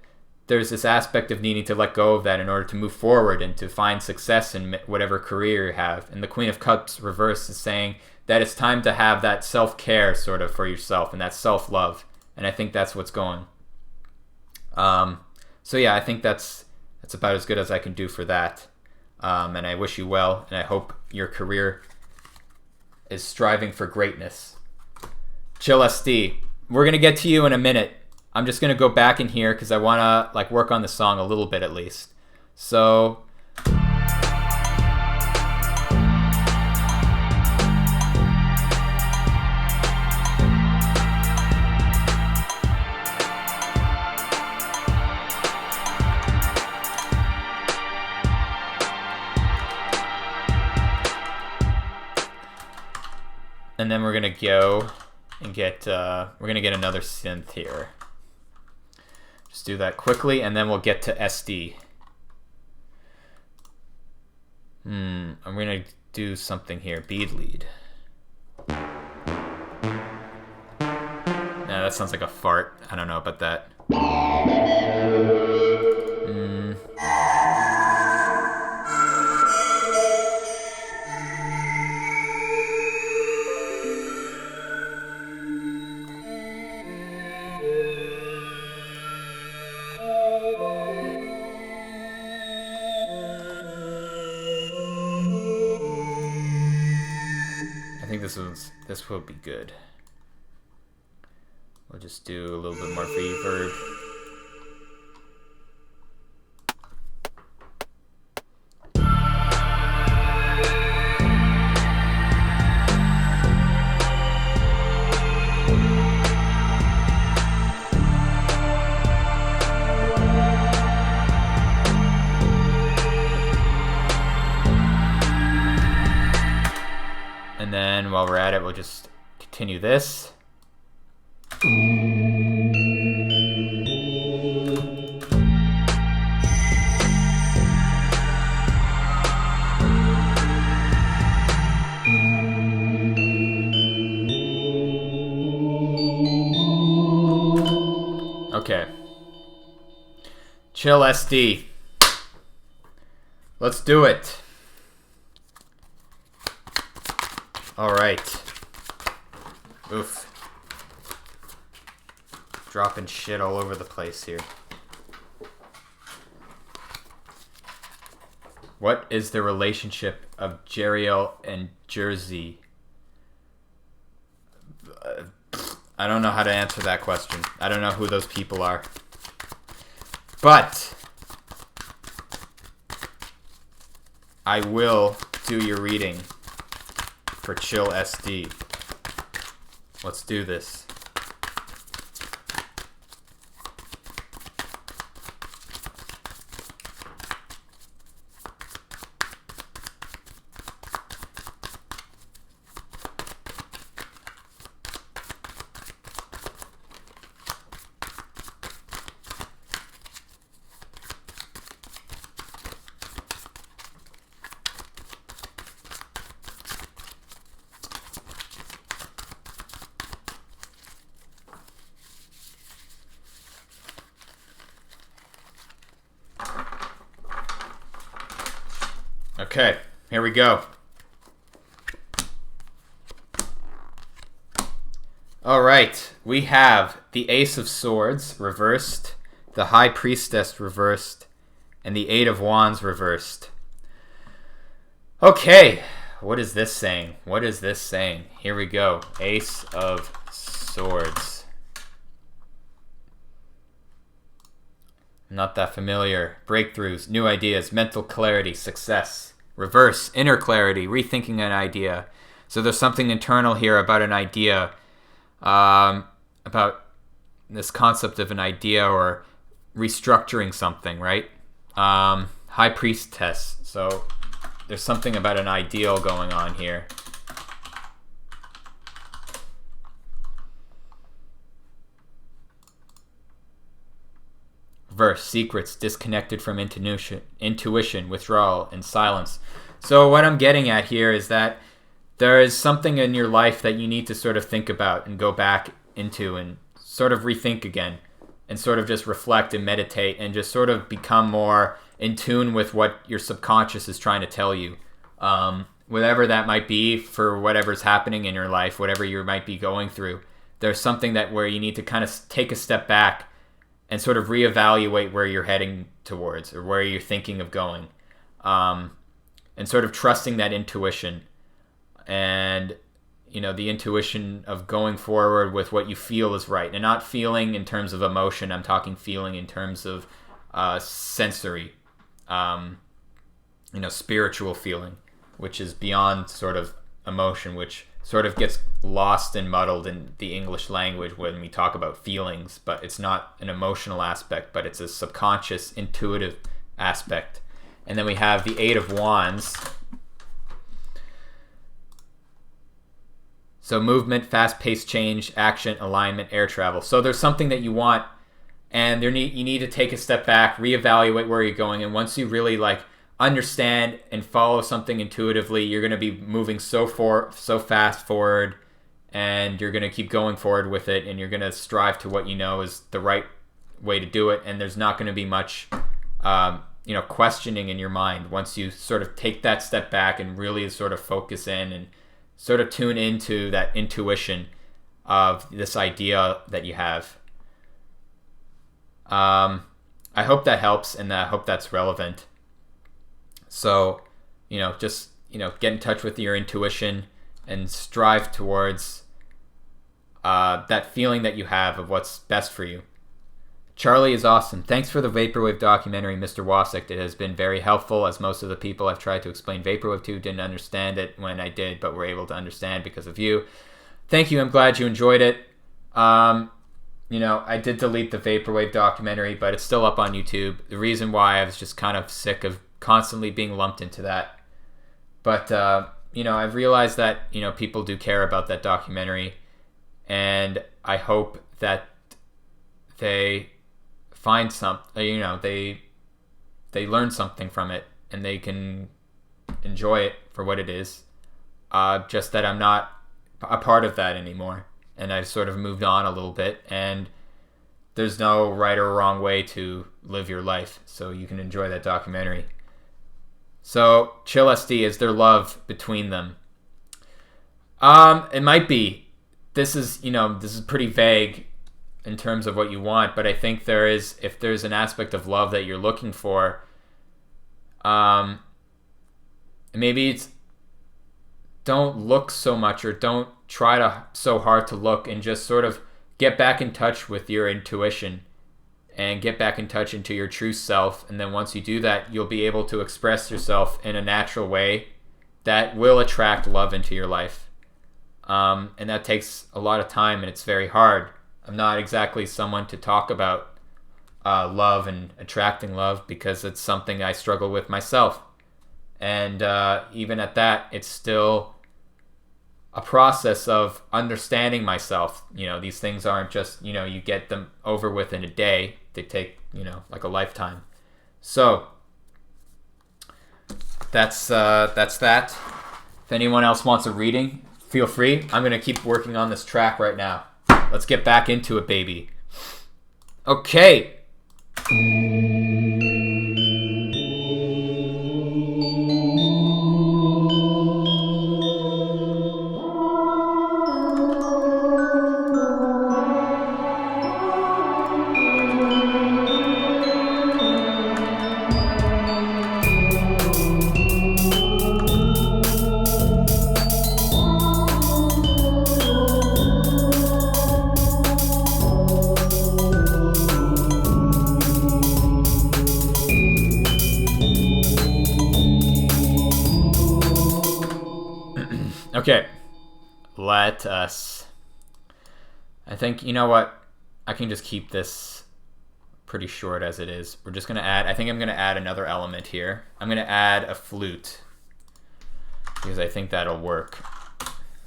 there's this aspect of needing to let go of that in order to move forward and to find success in whatever career you have. And the Queen of Cups reverse is saying that it's time to have that self-care sort of for yourself and that self-love, and I think that's what's going. So yeah, I think that's about as good as I can do for that. And I wish you well, and I hope your career is striving for greatness. Chill SD. We're going to get to you in a minute. I'm just going to go back in here because I want to work on the song a little bit at least. So... and then we're gonna go and get another synth here. Just do that quickly, and then we'll get to SD. I'm gonna do something here. Bead lead. Nah, that sounds like a fart. I don't know about that. This will be good. We'll just do a little bit more reverb. And then while we're at it, we'll just continue this. Okay. Chill SD. Let's do it. All right. Oof. Dropping shit all over the place here. What is the relationship of Jeriel and Jersey? I don't know how to answer that question. I don't know who those people are. But I will do your reading for Chill SD. Let's do this. Okay, here we go. All right, we have the Ace of Swords reversed, the High Priestess reversed, and the Eight of Wands reversed. Okay, what is this saying? What is this saying? Here we go. Ace of Swords. Not that familiar. Breakthroughs, new ideas, mental clarity, success. Reverse, inner clarity, rethinking an idea. So there's something internal here about an idea, about this concept of an idea or restructuring something, right? High Priestess. So there's something about an ideal going on here. Verse, secrets, disconnected from intuition, withdrawal, and silence. So what I'm getting at here is that there is something in your life that you need to sort of think about and go back into and sort of rethink again and sort of just reflect and meditate and just sort of become more in tune with what your subconscious is trying to tell you. Whatever that might be for whatever's happening in your life, whatever you might be going through, there's something that where you need to kind of take a step back and sort of reevaluate where you're heading towards or where you're thinking of going. And sort of trusting that intuition and, you know, the intuition of going forward with what you feel is right. And not feeling in terms of emotion. I'm talking feeling in terms of sensory, spiritual feeling, which is beyond sort of emotion, which sort of gets lost and muddled in the English language when we talk about feelings, but it's not an emotional aspect, but it's a subconscious, intuitive aspect. And then we have the Eight of Wands. So movement, fast-paced change, action, alignment, air travel. So there's something that you want, and you need to take a step back, reevaluate where you're going, and once you really understand and follow something intuitively, you're going to be moving so fast forward, and you're going to keep going forward with it, and you're going to strive to what you know is the right way to do it, and there's not going to be much questioning in your mind once you sort of take that step back and really sort of focus in and sort of tune into that intuition of this idea that you have. I hope that helps, and I hope that's relevant. So, just get in touch with your intuition and strive towards that feeling that you have of what's best for you. Charlie is awesome. Thanks for the Vaporwave documentary, Mr. wosX. It has been very helpful, as most of the people I've tried to explain Vaporwave to didn't understand it when I did, but were able to understand because of you. Thank you. I'm glad you enjoyed it. I did delete the Vaporwave documentary, but it's still up on YouTube. The reason why I was just kind of sick of constantly being lumped into that. But, I've realized that, people do care about that documentary, and I hope that they find something, they learn something from it, and they can enjoy it for what it is. Just that I'm not a part of that anymore, and I've sort of moved on a little bit, and there's no right or wrong way to live your life, so you can enjoy that documentary. So, Chill SD, is there love between them? It might be. This is pretty vague in terms of what you want, but I think if there's an aspect of love that you're looking for, maybe it's don't look so much, or don't try so hard to look, and just sort of get back in touch with your intuition and get back in touch into your true self. And then once you do that, you'll be able to express yourself in a natural way that will attract love into your life. And that takes a lot of time, and it's very hard. I'm not exactly someone to talk about love and attracting love because it's something I struggle with myself. And even at that, it's still a process of understanding myself. You know, these things aren't just, you know, you get them over with in a day. They take, you know, like a lifetime. So that's that. If anyone else wants a reading, feel free. I'm going to keep working on this track right now. Let's get back into it, baby. Okay. Okay, let us, I think, you know what, I can just keep this pretty short as it is. We're just going to add, I think I'm going to add another element here. I'm going to add a flute because I think that'll work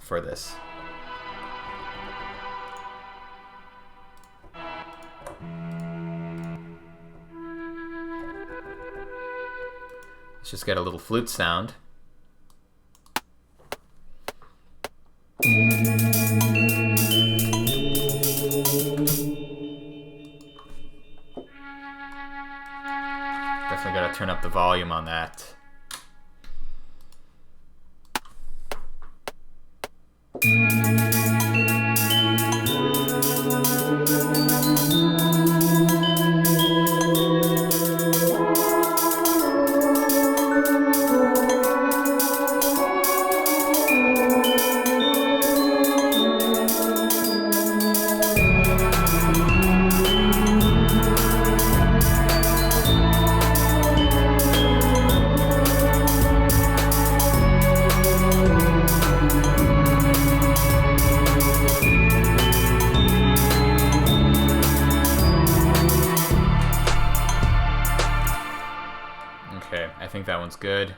for this. Let's just get a little flute sound. Definitely gotta turn up the volume on that. I think that one's good. I'm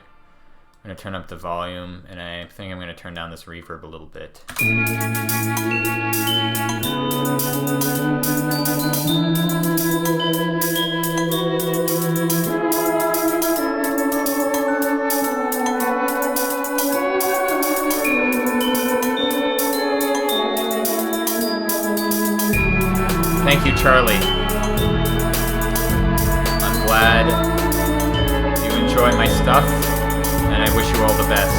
going to turn up the volume, and I think I'm going to turn down this reverb a little bit. Thank you, Charlie. I'm glad enjoy my stuff, and I wish you all the best.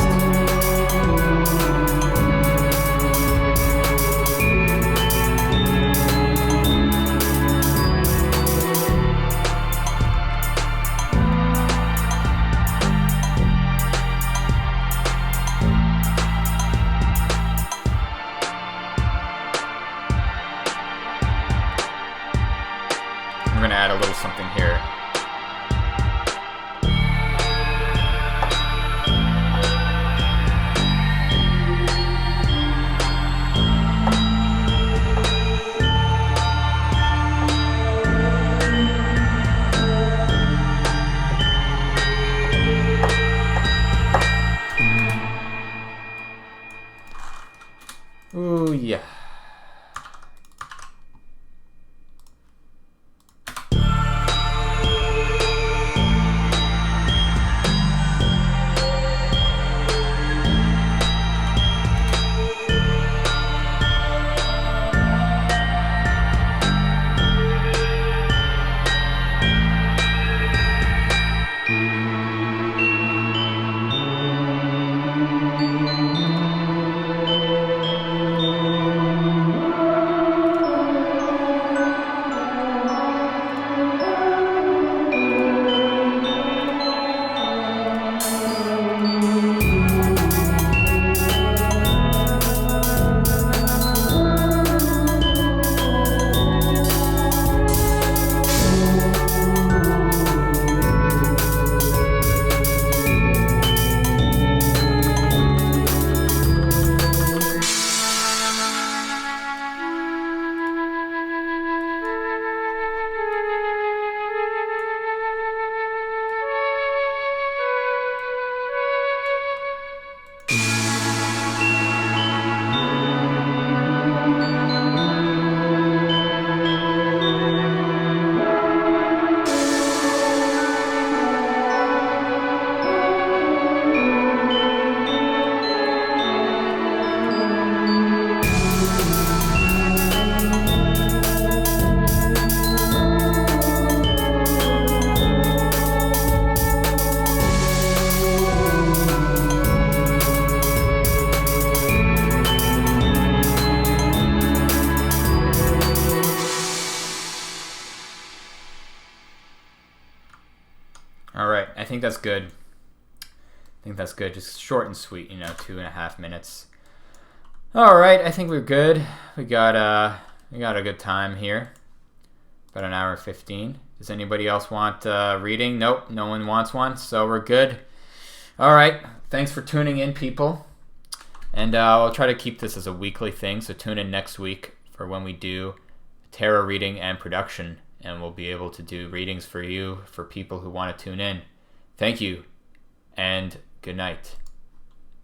I'm going to add a little something here. All right, I think that's good. I think that's good. Just short and sweet, 2.5 minutes. All right, I think we're good. We got a good time here. About an hour 15. Does anybody else want reading? Nope, no one wants one, so we're good. All right, thanks for tuning in, people. And I'll try to keep this as a weekly thing, so tune in next week for when we do tarot reading and production, and we'll be able to do readings for you, for people who want to tune in. Thank you, and good night.